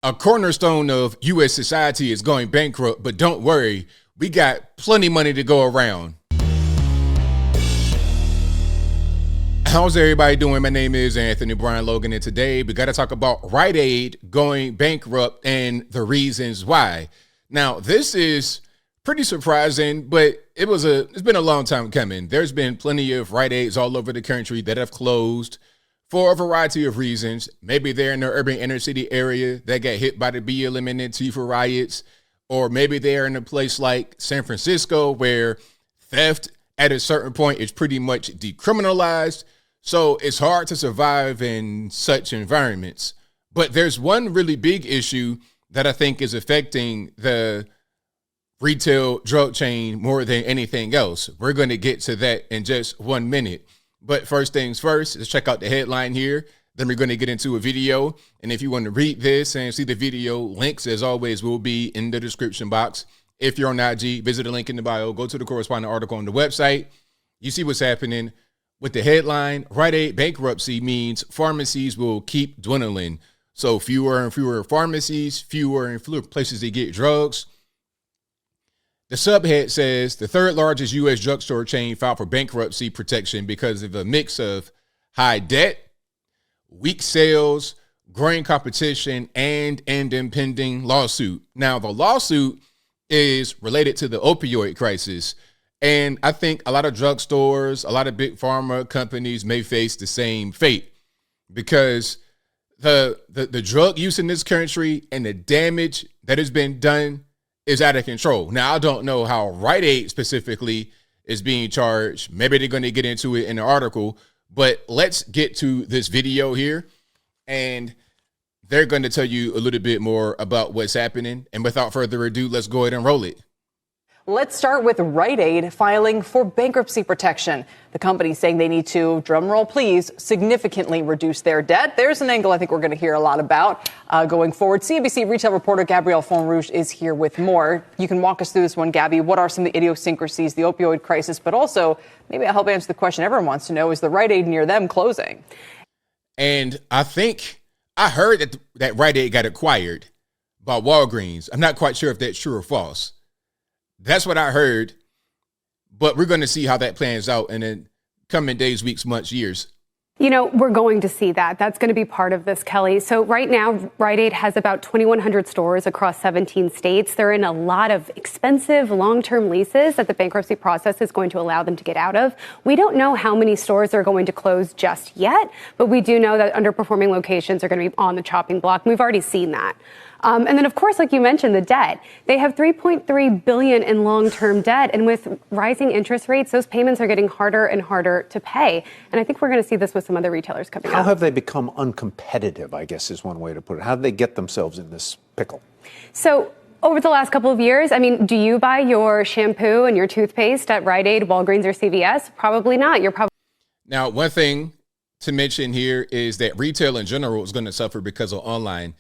A cornerstone of U.S. society is going bankrupt, but don't worry, we got plenty of money to go around. How's everybody doing? My name is Anthony Brian Logan, and today we got to talk about Rite Aid going bankrupt and the reasons why. Now, this is pretty surprising, but it's been a long time coming. There's been plenty of Rite Aids all over the country that have closed for a variety of reasons. Maybe they're in the urban inner city area that got hit by the BLM and Antifa riots, or maybe they're in a place like San Francisco where theft at a certain point is pretty much decriminalized. So it's hard to survive in such environments. But there's one really big issue that I think is affecting the retail drug chain more than anything else. We're going to get to that in just 1 minute. But first things first, let's check out the headline here. Then we're going to get into a video. And if you want to read this and see the video, links, as always, will be in the description box. If you're on IG, visit the link in the bio. Go to the corresponding article on the website. You see what's happening. With the headline, Rite Aid bankruptcy means pharmacies will keep dwindling. So fewer and fewer pharmacies, fewer and fewer places to get drugs. The subhead says the third largest U.S. drugstore chain filed for bankruptcy protection because of a mix of high debt, weak sales, growing competition, and an impending lawsuit. Now, the lawsuit is related to the opioid crisis. And I think a lot of drugstores, a lot of big pharma companies may face the same fate because the drug use in this country and the damage that has been done is out of control. Now, I don't know how Rite Aid specifically is being charged. Maybe they're going to get into it in the article, but let's get to this video here and they're going to tell you a little bit more about what's happening. And without further ado, let's go ahead and roll it. Let's start with Rite Aid filing for bankruptcy protection. The company saying they need to, drumroll please, significantly reduce their debt. There's an angle I think we're going to hear a lot about going forward. CNBC retail reporter Gabrielle Fonrouge is here with more. You can walk us through this one, Gabby. What are some of the idiosyncrasies, the opioid crisis, but also maybe I'll help answer the question everyone wants to know, is the Rite Aid near them closing? And I think I heard that Rite Aid got acquired by Walgreens. I'm not quite sure if that's true or false. That's what I heard, but we're going to see how that plans out in the coming days, weeks, months, years. You know, we're going to see that. That's going to be part of this, Kelly. So right now, Rite Aid has about 2,100 stores across 17 states. They're in a lot of expensive long-term leases that the bankruptcy process is going to allow them to get out of. We don't know how many stores are going to close just yet, but we do know that underperforming locations are going to be on the chopping block. We've already seen that. And then, of course, like you mentioned, the debt. They have $3.3 billion in long-term debt. And with rising interest rates, those payments are getting harder and harder to pay. And I think we're going to see this with some other retailers coming up. How have they become uncompetitive, I guess, is one way to put it. How did they get themselves in this pickle? So over the last couple of years, I mean, do you buy your shampoo and your toothpaste at Rite Aid, Walgreens, or CVS? Probably not. Now, one thing to mention here is that retail in general is going to suffer because of online.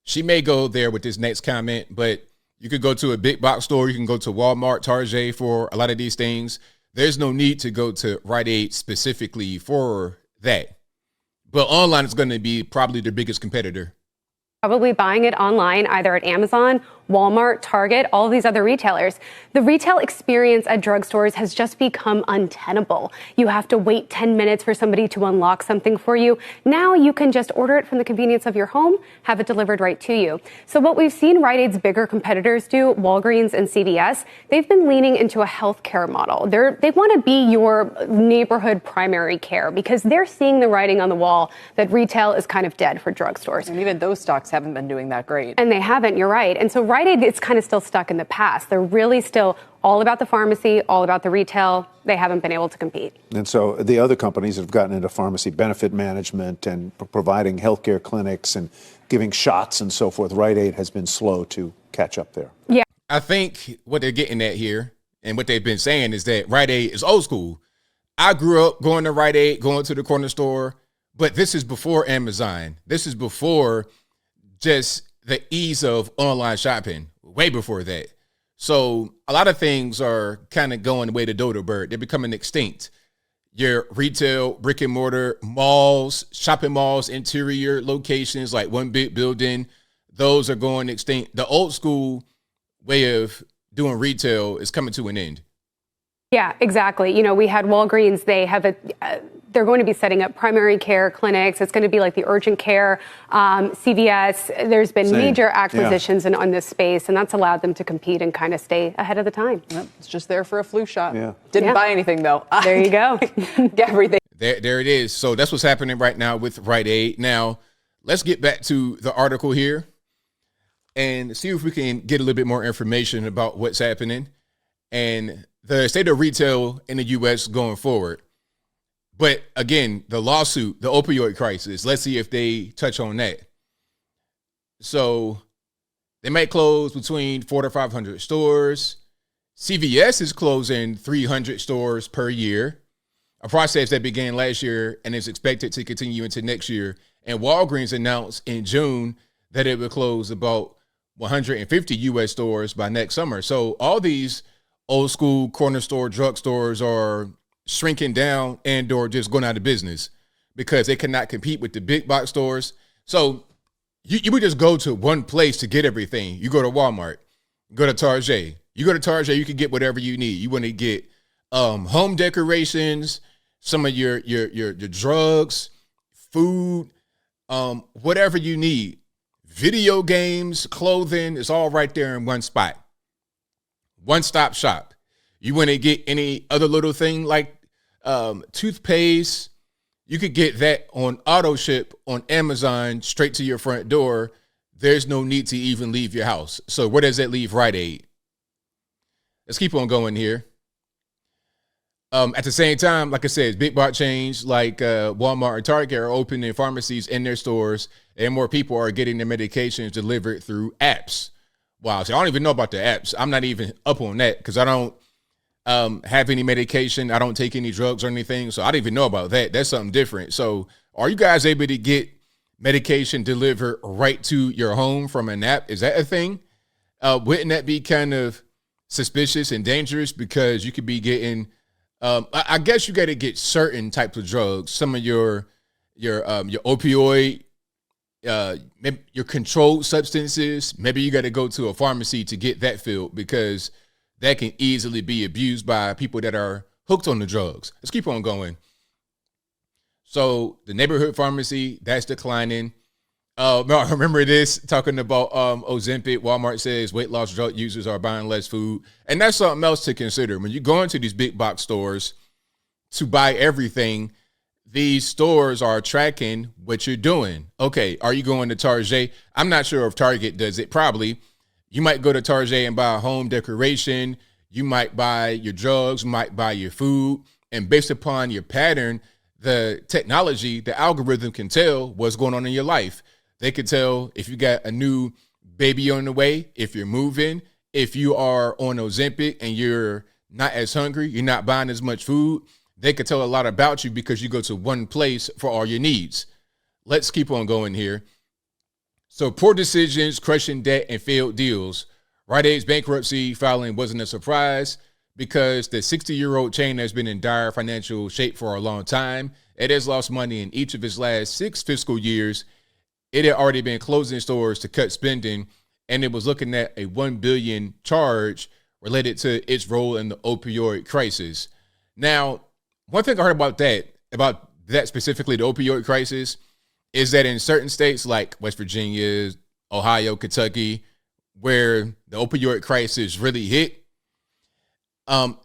She may go there with this next comment, but you could go to a big box store. You can go to Walmart, Target for a lot of these things. There's no need to go to Rite Aid specifically for that. But online is going to be probably their biggest competitor. Probably buying it online, either at Amazon, Walmart, Target, all of these other retailers. The retail experience at drugstores has just become untenable. You have to wait 10 minutes for somebody to unlock something for you. Now you can just order it from the convenience of your home, have it delivered right to you. So what we've seen Rite Aid's bigger competitors do, Walgreens and CVS, they've been leaning into a healthcare model. They want to be your neighborhood primary care because they're seeing the writing on the wall that retail is kind of dead for drugstores. And even those stocks haven't been doing that great. And they haven't, you're right. And so Rite Aid is kind of still stuck in the past. They're really still all about the pharmacy, all about the retail. They haven't been able to compete. And so the other companies have gotten into pharmacy benefit management and providing healthcare clinics and giving shots and so forth. Rite Aid has been slow to catch up there. Yeah. I think what they're getting at here and what they've been saying is that Rite Aid is old school. I grew up going to Rite Aid, going to the corner store, but this is before Amazon. This is before just the ease of online shopping, way before that. So a lot of things are kind of going the way to dodo bird. They're becoming extinct. Your retail, brick and mortar, malls, shopping malls, interior locations, like one big building, those are going extinct. The old school way of doing retail is coming to an end. Yeah, exactly. We had Walgreens. They have they're going to be setting up primary care clinics. It's going to be like the urgent care, CVS. There's been major acquisitions on this space, and that's allowed them to compete and kind of stay ahead of the time. Yep, it's just there for a flu shot. Yeah. Didn't buy anything, though. There you go. Get everything. There it is. So that's what's happening right now with Rite Aid. Now, let's get back to the article here and see if we can get a little bit more information about what's happening and the state of retail in the U.S. going forward. But again, the lawsuit, the opioid crisis, let's see if they touch on that. So they might close between 400 to 500 stores. CVS is closing 300 stores per year, a process that began last year and is expected to continue into next year. And Walgreens announced in June that it would close about 150 U.S. stores by next summer. So all these old school corner store drugstores are shrinking down and or just going out of business because they cannot compete with the big box stores. So you would just go to one place to get everything. You go to Walmart, go to Target. You go to Target, you can get whatever you need. You want to get home decorations, some of your drugs, food, whatever you need. Video games, clothing, it's all right there in one spot. One-stop shop. You want to get any other little thing like toothpaste, you could get that on auto ship on Amazon straight to your front door. There's no need to even leave your house. So where does that leave Rite Aid? Let's keep on going here. At the same time, like I said, big box chains like Walmart and Target are opening pharmacies in their stores, and more people are getting their medications delivered through apps. Wow, so I don't even know about the apps. I'm not even up on that because I don't have any medication. I don't take any drugs or anything, so I don't even know about that. That's something different. So are you guys able to get medication delivered right to your home from an app? Is that a thing? Wouldn't that be kind of suspicious and dangerous because you could be getting I guess you got to get certain types of drugs, some of your opioid, maybe your controlled substances. Maybe you got to go to a pharmacy to get that filled because that can easily be abused by people that are hooked on the drugs. Let's keep on going. So the neighborhood pharmacy, that's declining. I remember this talking about Ozempic. Walmart says weight loss drug users are buying less food. And that's something else to consider. When you go into these big box stores to buy everything, these stores are tracking what you're doing. Okay, are you going to Target? I'm not sure if Target does it. Probably. You might go to Target and buy a home decoration. You might buy your drugs, you might buy your food. And based upon your pattern, the technology, the algorithm can tell what's going on in your life. They can tell if you got a new baby on the way, if you're moving, if you are on Ozempic and you're not as hungry, you're not buying as much food. They could tell a lot about you because you go to one place for all your needs. Let's keep on going here. So poor decisions, crushing debt, and failed deals. Rite Aid's bankruptcy filing wasn't a surprise because the 60-year-old chain has been in dire financial shape for a long time. It has lost money in each of its last 6 fiscal years. It had already been closing stores to cut spending, and it was looking at a $1 billion charge related to its role in the opioid crisis. Now, one thing I heard about that specifically, the opioid crisis, is that in certain states like West Virginia, Ohio, Kentucky, where the opioid crisis really hit,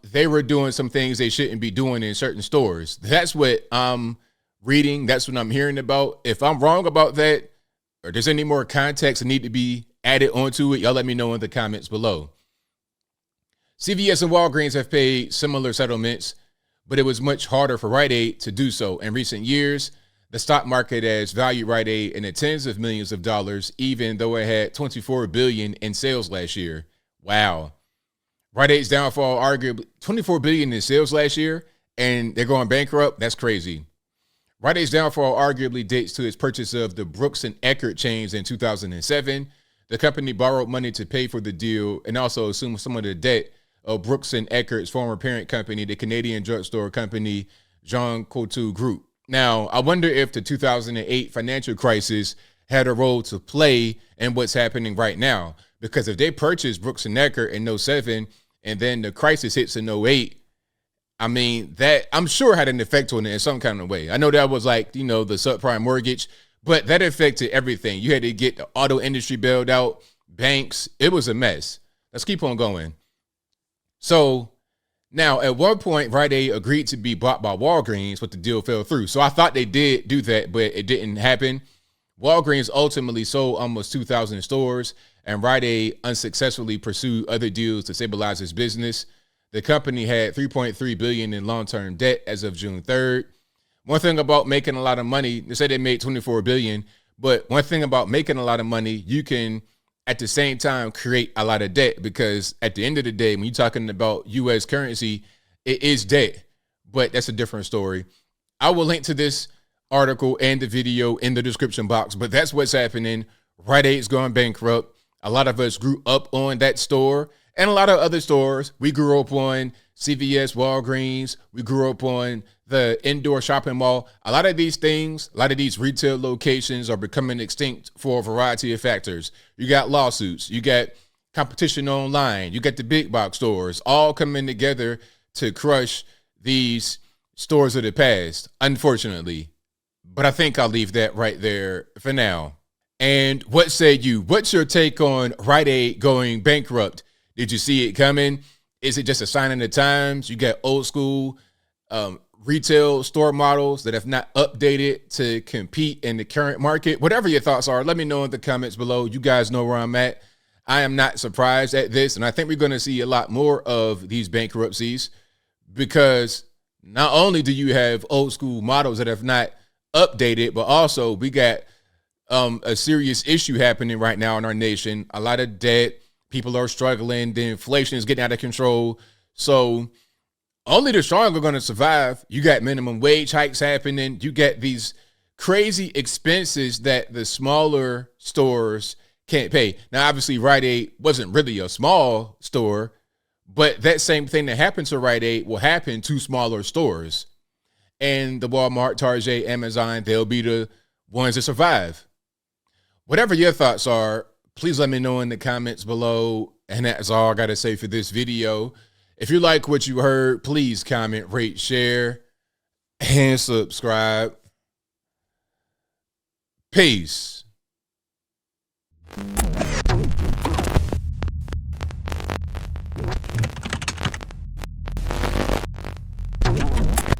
they were doing some things they shouldn't be doing in certain stores. That's what I'm reading. That's what I'm hearing about. If I'm wrong about that, or there's any more context that need to be added onto it, y'all let me know in the comments below. CVS and Walgreens have paid similar settlements, but it was much harder for Rite Aid to do so. In recent years, the stock market has valued Rite Aid in the tens of millions of dollars, even though it had $24 billion in sales last year. Wow. Rite Aid's downfall, arguably $24 billion in sales last year, and they're going bankrupt. That's crazy. Rite Aid's downfall arguably dates to its purchase of the Brooks and Eckert chains in 2007. The company borrowed money to pay for the deal and also assumed some of the debt of Brooks and Eckert's former parent company, the Canadian drugstore company, Jean Coutu Group. Now, I wonder if the 2008 financial crisis had a role to play in what's happening right now. Because if they purchased Brooks and Necker in '07 and then the crisis hits in '08, I mean, that I'm sure had an effect on it in some kind of way. I know that was like, the subprime mortgage, but that affected everything. You had to get the auto industry bailed out, banks. It was a mess. Let's keep on going. So now at one point, Rite Aid agreed to be bought by Walgreens, but the deal fell through. So I thought they did do that, but it didn't happen. Walgreens ultimately sold almost 2,000 stores, and Rite Aid unsuccessfully pursued other deals to stabilize its business. The company had $3.3 billion in long-term debt as of June 3rd. One thing about making a lot of money, they said they made $24 billion, but one thing about making a lot of money, you can at the same time create a lot of debt, because at the end of the day, when you're talking about U.S. currency, it is debt, but that's a different story. I will link to this article and the video in the description box, but that's what's happening. Rite Aid's going bankrupt. A lot of us grew up on that store and a lot of other stores. We grew up on CVS, Walgreens. We grew up on the indoor shopping mall. A lot of these things, a lot of these retail locations are becoming extinct for a variety of factors. You got lawsuits, you got competition online, you got the big box stores all coming together to crush these stores of the past, unfortunately. But I think I'll leave that right there for now. And what say you? What's your take on Rite Aid going bankrupt? Did you see it coming? Is it just a sign of the times? You got old school retail store models that have not updated to compete in the current market. Whatever your thoughts are, let me know in the comments below. You guys know where I'm at. I am not surprised at this, and I think we're going to see a lot more of these bankruptcies, because not only do you have old school models that have not updated, but also we got a serious issue happening right now in our nation. A lot of debt. People are struggling. The inflation is getting out of control. So only the strong are going to survive. You got minimum wage hikes happening. You got these crazy expenses that the smaller stores can't pay. Now, obviously, Rite Aid wasn't really a small store, but that same thing that happened to Rite Aid will happen to smaller stores. And the Walmart, Target, Amazon, they'll be the ones that survive. Whatever your thoughts are, please let me know in the comments below. And that's all I got to say for this video. If you like what you heard, please comment, rate, share, and subscribe. Peace.